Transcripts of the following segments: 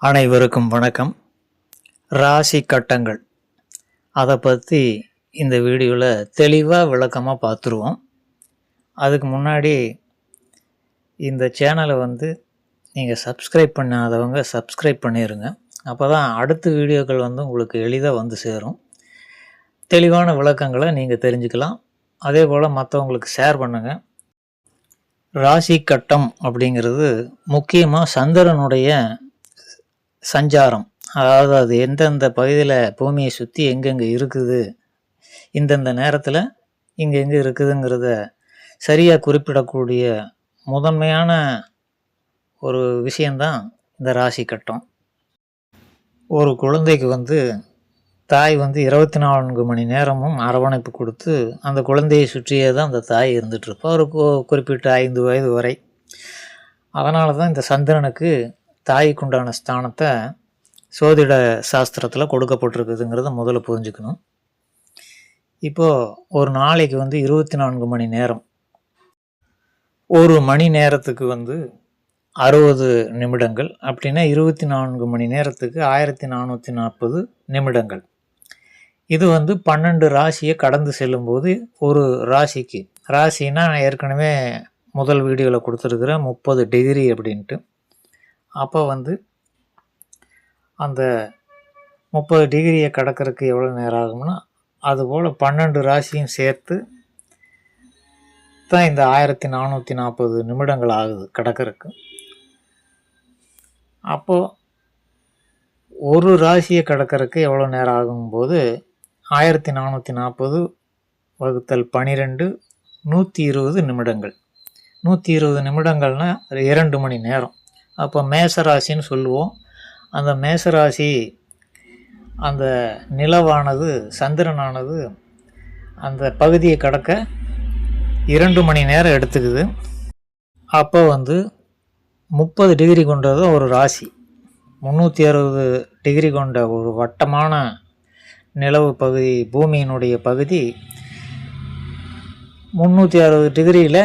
அனைவருக்கும் வணக்கம். ராசி கட்டங்கள் அதை பற்றி இந்த வீடியோவில் தெளிவாக விளக்கமாக பார்த்துருவோம். அதுக்கு முன்னாடி இந்த சேனலை நீங்கள் சப்ஸ்கிரைப் பண்ணாதவங்க சப்ஸ்கிரைப் பண்ணிடுங்க. அப்போ தான் அடுத்த வீடியோக்கள் உங்களுக்கு எளிதாக சேரும். தெளிவான விளக்கங்களை நீங்கள் தெரிஞ்சுக்கலாம். அதே போல் மற்றவங்களுக்கு ஷேர் பண்ணுங்கள். ராசி கட்டம் அப்படிங்கிறது முக்கியமாக சந்திரனுடைய சஞ்சாரம், அதாவது அது எந்தெந்த பகுதியில் பூமியை சுற்றி எங்கெங்கே இருக்குது, இந்தந்த நேரத்தில் இங்கெங்கே இருக்குதுங்கிறத சரியாக குறிப்பிடக்கூடிய முதன்மையான ஒரு விஷயந்தான் இந்த ராசி கட்டம். ஒரு குழந்தைக்கு தாய் 24 மணி நேரமும் அரவணைப்பு கொடுத்து அந்த குழந்தையை சுற்றியே தான் அந்த தாய் இருந்துகிட்ருப்பா ஒரு குறிப்பிட்ட 5 வயது வரை. அதனால தான் இந்த சந்திரனுக்கு தாய்க்குண்டான ஸ்தானத்தை சோதிட சாஸ்திரத்தில் கொடுக்கப்பட்டிருக்குதுங்கிறத முதல்ல புரிஞ்சுக்கணும். இப்போது ஒரு நாளைக்கு 24 மணி நேரம், ஒரு மணி நேரத்துக்கு 60 நிமிடங்கள், அப்படின்னா 24 மணி நேரத்துக்கு 1440 நிமிடங்கள். இது 12 ராசியை கடந்து செல்லும்போது ஒரு ராசிக்கு, ராசின்னா ஏற்கனவே முதல் வீடியோவில் கொடுத்துருக்குற 30 டிகிரி அப்படின்ட்டு, அப்போ அந்த 30 டிகிரியை கடக்கிறதுக்கு எவ்வளோ நேரம் ஆகும்னா, அதுபோல் 12 ராசியும் சேர்த்து தான் இந்த 1440 நிமிடங்கள் ஆகுது கடக்கிறதுக்கு. அப்போது ஒரு ராசியை கடக்கிறதுக்கு எவ்வளோ நேரம் ஆகும்போது 1440 வகுத்தல் 12 120 நிமிடங்கள். 120 நிமிடங்கள்னால் 2 மணி நேரம். அப்போ மேசராசின்னு சொல்லுவோம். அந்த மேசராசி அந்த நிலவானது, சந்திரனானது அந்த பகுதியை கடக்க 2 மணி நேரம் எடுத்துக்குது. அப்போ 30 டிகிரி கொண்டது ஒரு ராசி, 360 டிகிரி கொண்ட ஒரு வட்டமான நிலவு பகுதி, பூமியினுடைய பகுதி 360 டிகிரியில்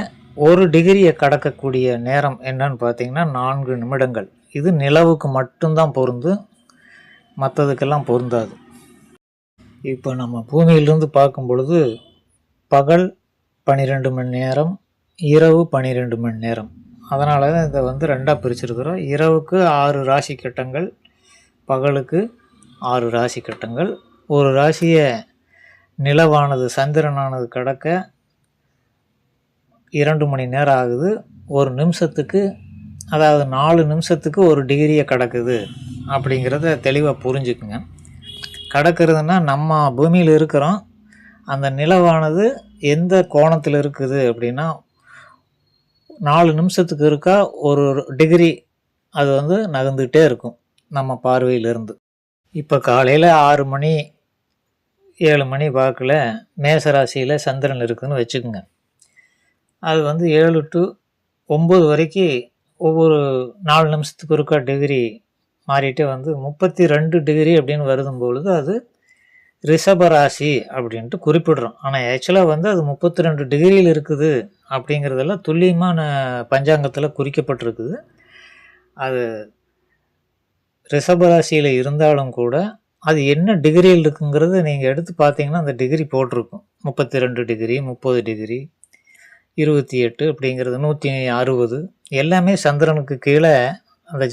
1 டிகிரியை கடக்கக்கூடிய நேரம் என்னன்னு பார்த்தீங்கன்னா 4 நிமிடங்கள். இது நிலவுக்கு மட்டும்தான் பொருந்தும், மற்றதுக்கெல்லாம் பொருந்தாது. இப்போ நம்ம பூமியிலிருந்து பார்க்கும் பொழுது பகல் 12 மணி நேரம், இரவு 12 மணி நேரம். அதனால தான் இதை ரெண்டாக பிரிச்சிருக்கிறோம். இரவுக்கு 6 ராசி கட்டங்கள், பகலுக்கு 6 ராசி கட்டங்கள். ஒரு ராசியை நிலவானது, சந்திரனானது கடக்க 2 மணி நேரம் ஆகுது. ஒரு நிமிஷத்துக்கு, அதாவது 4 நிமிஷத்துக்கு 1 டிகிரியை கடக்குது அப்படிங்கிறத தெளிவாக புரிஞ்சுக்குங்க. கடக்கிறதுனா நம்ம பூமியில் இருக்கிறோம், அந்த நிலவானது எந்த கோணத்தில் இருக்குது அப்படின்னா 4 நிமிஷத்துக்கு இருக்கா 1 டிகிரி அது நகர்ந்துகிட்டே இருக்கும் நம்ம பார்வையிலிருந்து. இப்போ காலையில் 6 மணி 7 மணி வாக்கில் மேசராசியில் சந்திரன் இருக்குதுன்னு வச்சுக்கோங்க. அது 7 to 9 வரைக்கும் ஒவ்வொரு 4 நிமிஷத்துக்கு ஒருக்கா டிகிரி மாறிட்டே 32 டிகிரி அப்படின்னு வருதும்பொழுது அது ரிஷபராசி அப்படின்ட்டு குறிப்பிடுறோம். ஆனால் ஆக்சுவலாக அது 32 டிகிரியில் இருக்குது அப்படிங்கிறதெல்லாம் துல்லியமான பஞ்சாங்கத்தில் குறிக்கப்பட்டிருக்குது. அது ரிஷபராசியில் இருந்தாலும் கூட அது என்ன டிகிரியில் இருக்குங்கிறது நீங்கள் எடுத்து பார்த்தீங்கன்னா அந்த டிகிரி போட்டிருக்கும். 32 டிகிரி, 30 டிகிரி, 28 அப்படிங்கிறது, 160 எல்லாமே சந்திரனுக்கு கீழே அந்த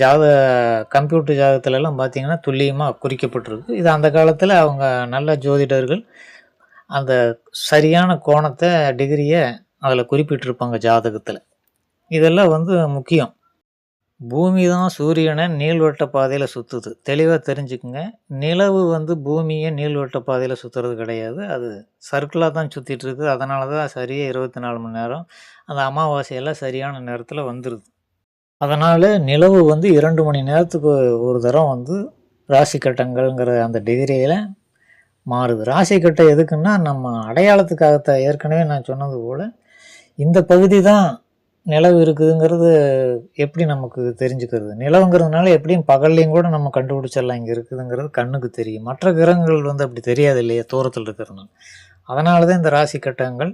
கம்ப்யூட்டர் ஜாதகத்துலலாம் பார்த்திங்கன்னா துல்லியமாக குறிக்கப்பட்டிருக்கு. இது அந்த காலத்தில் அவங்க நல்ல ஜோதிடர்கள் அந்த சரியான கோணத்தை, டிகிரியை அதில் குறிப்பிட்டிருப்பாங்க ஜாதகத்தில். இதெல்லாம் முக்கியம். பூமி தான் சூரியனை நீள்வட்ட பாதையில் சுற்றுது, தெளிவாக தெரிஞ்சுக்குங்க. நிலவு பூமியை நீள்வட்ட பாதையில் சுற்றுறது கிடையாது, அது சர்க்கிளாக தான் சுற்றிட்டு இருக்குது. அதனால தான் சரியாக 24 மணி நேரம் அந்த அமாவாசையெல்லாம் சரியான நேரத்தில் வந்துடுது. அதனால் நிலவு 2 மணி நேரத்துக்கு ஒரு தரம் ராசி கட்டங்கள்ங்கிற அந்த டிகிரியில் மாறுது. ராசி கட்டம் எதுக்குன்னா நம்ம அடையாளத்துக்காகத்தான். ஏற்கனவே நான் சொன்னது போல் இந்த பகுதி தான் நிலவு இருக்குதுங்கிறது எப்படி நமக்கு தெரிஞ்சுக்கிறது? நிலவுங்கிறதுனால எப்படியும் பகல்லையும் கூட நம்ம கண்டுபிடிச்சிடலாம் இங்கே இருக்குதுங்கிறது கண்ணுக்கு தெரியும். மற்ற கிரகங்கள் அப்படி தெரியாது இல்லையா, தூரத்தில் இருக்கிறதுனால. அதனால தான் இந்த ராசி கட்டங்கள்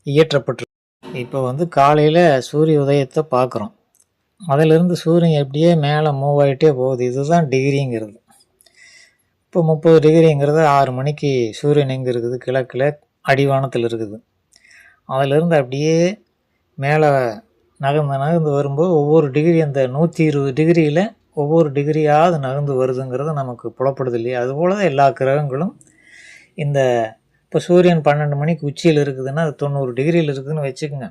இயற்றப்பட்டிருக்கு. இப்போ காலையில் சூரிய உதயத்தை பார்க்குறோம். அதிலிருந்து சூரியன் எப்படியே மேலே மூவ் ஆகிட்டே போகுது. இதுதான் டிகிரிங்கிறது. இப்போ 30 டிகிரிங்கிறது 6 மணிக்கு சூரியன் எங்கே இருக்குது? கிழக்கில் அடிவானத்தில் இருக்குது. அதிலிருந்து அப்படியே மேலே நகர்ந்து வரும்போது ஒவ்வொரு டிகிரி, அந்த 120 டிகிரியில் ஒவ்வொரு டிகிரியாவது நகர்ந்து வருதுங்கிறது நமக்கு புலப்படுது இல்லையா? அதுபோல் தான் எல்லா கிரகங்களும். இந்த இப்போ சூரியன் 12 மணிக்கு உச்சியில் இருக்குதுன்னா அது 90 டிகிரியில் இருக்குதுன்னு வச்சுக்கோங்க.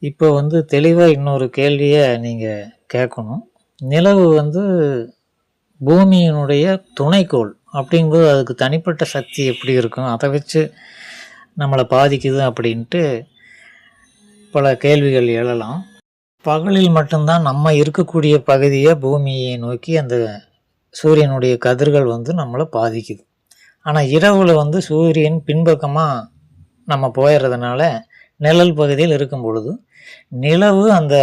இப்போ தெளிவாக இன்னொரு கேள்வியை நீங்கள் கேட்கணும். நிலவு பூமியினுடைய துணைக்கோள் அப்படிங்கும்போது அதுக்கு தனிப்பட்ட சக்தி எப்படி இருக்கும்? அதை வச்சு நம்மளை பாதிக்குது அப்படின்ட்டு பல கேள்விகள் எழலாம். பகலில் மட்டும்தான் நம்ம இருக்கக்கூடிய பகுதியை பூமியை நோக்கி அந்த சூரியனுடைய கதிர்கள் நம்மளை பாதிக்குது. ஆனால் இரவில் சூரியன் பின்பக்கமாக நம்ம போயிடுறதுனால நிழல் பகுதியில் இருக்கும் பொழுது நிலவு அந்த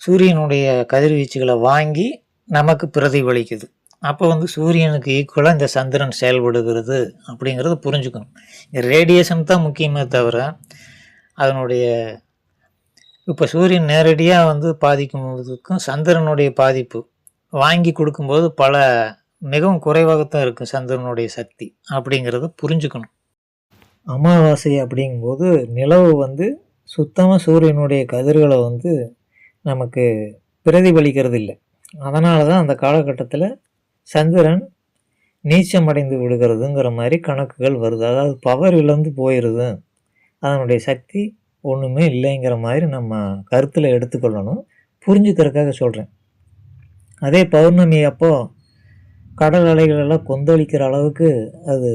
சூரியனுடைய கதிர்வீச்சுகளை வாங்கி நமக்கு பிரதிபலிக்குது. அப்போ சூரியனுக்கு ஈக்குவலாக இந்த சந்திரன் செயல்படுகிறது அப்படிங்கிறத புரிஞ்சுக்கணும். ரேடியேஷன் தான் முக்கியமே தவிர அதனுடைய இப்போ சூரியன் நேரடியாக பாதிக்கும்போதுக்கும் சந்திரனுடைய பாதிப்பு வாங்கி கொடுக்கும்போது மிகவும் குறைவாகத்தான் இருக்கும் சந்திரனுடைய சக்தி அப்படிங்கிறத புரிஞ்சுக்கணும். அமாவாசை அப்படிங்கும்போது நிலவு சுத்தமாக சூரியனுடைய கதிர்களை நமக்கு பிரதிபலிக்கிறது இல்லை. அதனால தான் அந்த காலகட்டத்தில் சந்திரன் நீச்சம் அடைந்து விடுகிறதுங்கிற மாதிரி கணக்குகள் வருது. அதாவது பவர் இழந்து போயிடுது, அதனுடைய சக்தி ஒன்றுமே இல்லைங்கிற மாதிரி நம்ம கருத்தில் எடுத்துக்கொள்ளணும். புரிஞ்சுக்கிறதுக்காக சொல்கிறேன். அதே பௌர்ணமி அப்போது கடல் அலைகளெல்லாம் கொந்தளிக்கிற அளவுக்கு அது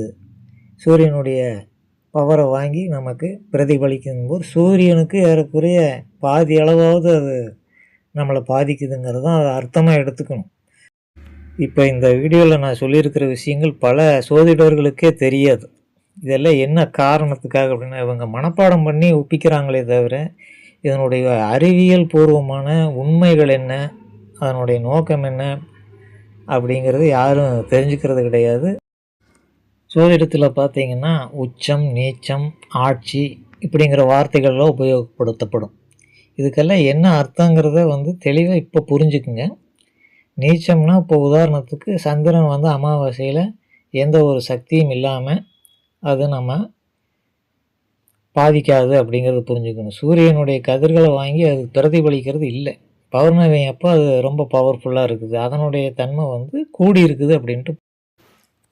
சூரியனுடைய பவரை வாங்கி நமக்கு பிரதிபலிக்கும் போது சூரியனுக்கு ஏறக்குறைய பாதி அளவாவது அது நம்மளை பாதிக்குதுங்கிறது தான் அதை அர்த்தமாக எடுத்துக்கணும். இப்போ இந்த வீடியோவில் நான் சொல்லியிருக்கிற விஷயங்கள் பல சோதிடர்களுக்கே தெரியாது. இதெல்லாம் என்ன காரணத்துக்காக அப்படின்னா இவங்க மனப்பாடம் பண்ணி ஒப்பிக்கிறாங்களே தவிர இதனுடைய அறிவியல் பூர்வமான உண்மைகள் என்ன, அதனுடைய நோக்கம் என்ன அப்படிங்கிறது யாரும் தெரிஞ்சுக்கிறது கிடையாது. சோதிடத்தில் பார்த்தீங்கன்னா உச்சம், நீச்சம், ஆட்சி இப்படிங்கிற வார்த்தைகள்லாம் உபயோகப்படுத்தப்படும். இதுக்கெல்லாம் என்ன அர்த்தங்கிறத தெளிவாக இப்போ புரிஞ்சுக்குங்க. நீச்சம்னா இப்போ உதாரணத்துக்கு சந்திரன் அமாவாசையில் எந்த ஒரு சக்தியும் இல்லாமல் அது நம்ம பாதிக்காது அப்படிங்கிறது புரிஞ்சுக்கணும். சூரியனுடைய கதிர்களை வாங்கி அது பிரதிபலிக்கிறது இல்லை. பௌர்ணமி அப்போ அது ரொம்ப பவர்ஃபுல்லாக இருக்குது, அதனுடைய தன்மை கூடி இருக்குது அப்படின்ட்டு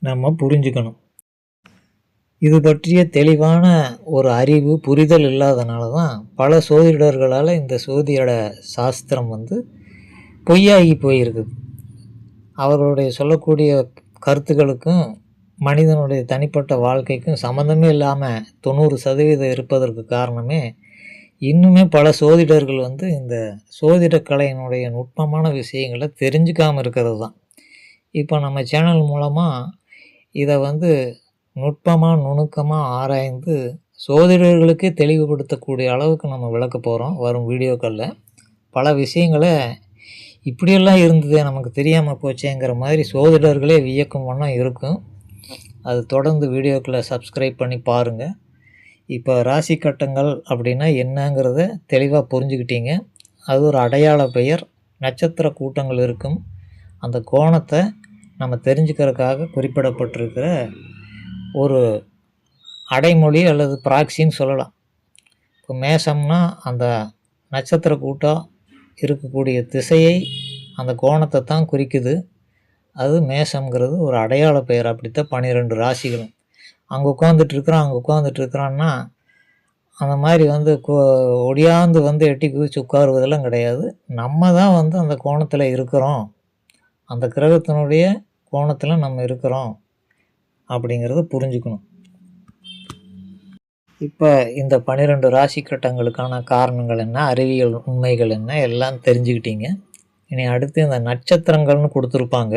நம்ம புரிஞ்சுக்கணும். இது பற்றிய தெளிவான ஒரு அறிவு புரிதல் இல்லாதனால தான் பல சோதிடர்களால் இந்த சோதிட சாஸ்திரம் பொய்யாகி போயிருக்குது. அவர்களுடைய சொல்லக்கூடிய கருத்துக்களுக்கும் மனிதனுடைய தனிப்பட்ட வாழ்க்கைக்கும் சம்மந்தமே இல்லாமல் 90% இருப்பதற்கு காரணமே இன்னுமே பல சோதிடர்கள் இந்த சோதிட கலையினுடைய நுட்பமான விஷயங்களை தெரிஞ்சுக்காமல் இருக்கிறது தான். இப்போ நம்ம சேனல் மூலமாக இதை நுட்பமாக நுணுக்கமாக ஆராய்ந்து சோதிடர்களுக்கே தெளிவுபடுத்தக்கூடிய அளவுக்கு நம்ம விளக்க போகிறோம் வரும் வீடியோக்களில். பல விஷயங்களை இப்படியெல்லாம் இருந்ததே நமக்கு தெரியாமல் போச்சேங்கிற மாதிரி சோதிடர்களே வியக்கும் வண்ணம் இருக்கும். அது தொடர்ந்து வீடியோக்களை சப்ஸ்கிரைப் பண்ணி பாருங்கள். இப்போ ராசி கட்டங்கள் அப்படின்னா என்னங்கிறத தெளிவாக புரிஞ்சுக்கிட்டீங்க. அது ஒரு அடையாள பெயர், நட்சத்திர கூட்டங்கள் இருக்கும். அந்த கோணத்தை நம்ம தெரிஞ்சுக்கிறதுக்காக குறிப்பிடப்பட்டிருக்கிற ஒரு அடைமொழி அல்லது ப்ராக்சின்னு சொல்லலாம். இப்போ மேசம்னா அந்த நட்சத்திர கூட்டம் இருக்கக்கூடிய திசையை, அந்த கோணத்தை தான் குறிக்குது. அது மேசம்ங்கிறது ஒரு அடையாள பெயர். அப்படித்தான் 12 ராசிகளும். அங்கே உட்காந்துட்ருக்குறான்னா அந்த மாதிரி ஒடியாந்து எட்டி குதிச்சு உட்காருவதெல்லாம் கிடையாது. நம்ம தான் அந்த கோணத்தில் இருக்கிறோம், அந்த கிரகத்தினுடைய கோணத்தில் நம்ம இருக்கிறோம் அப்படிங்கிறத புரிஞ்சுக்கணும். இப்போ இந்த 12 ராசி கட்டங்களுக்கான காரணங்கள் என்ன, அறிவியல் உண்மைகள் என்ன எல்லாம் தெரிஞ்சுக்கிட்டீங்க. இனி அடுத்து இந்த நட்சத்திரங்கள்னு கொடுத்துருப்பாங்க.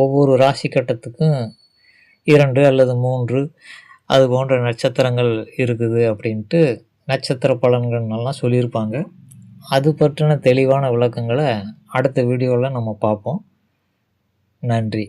ஒவ்வொரு ராசி கட்டத்துக்கும் 2 அல்லது 3 அது போன்ற நட்சத்திரங்கள் இருக்குது அப்படின்ட்டு நட்சத்திர பலன்கள்லாம் சொல்லியிருப்பாங்க. அது பற்றின தெளிவான விளக்கங்களை அடுத்த வீடியோவில் நம்ம பார்ப்போம். நன்றி.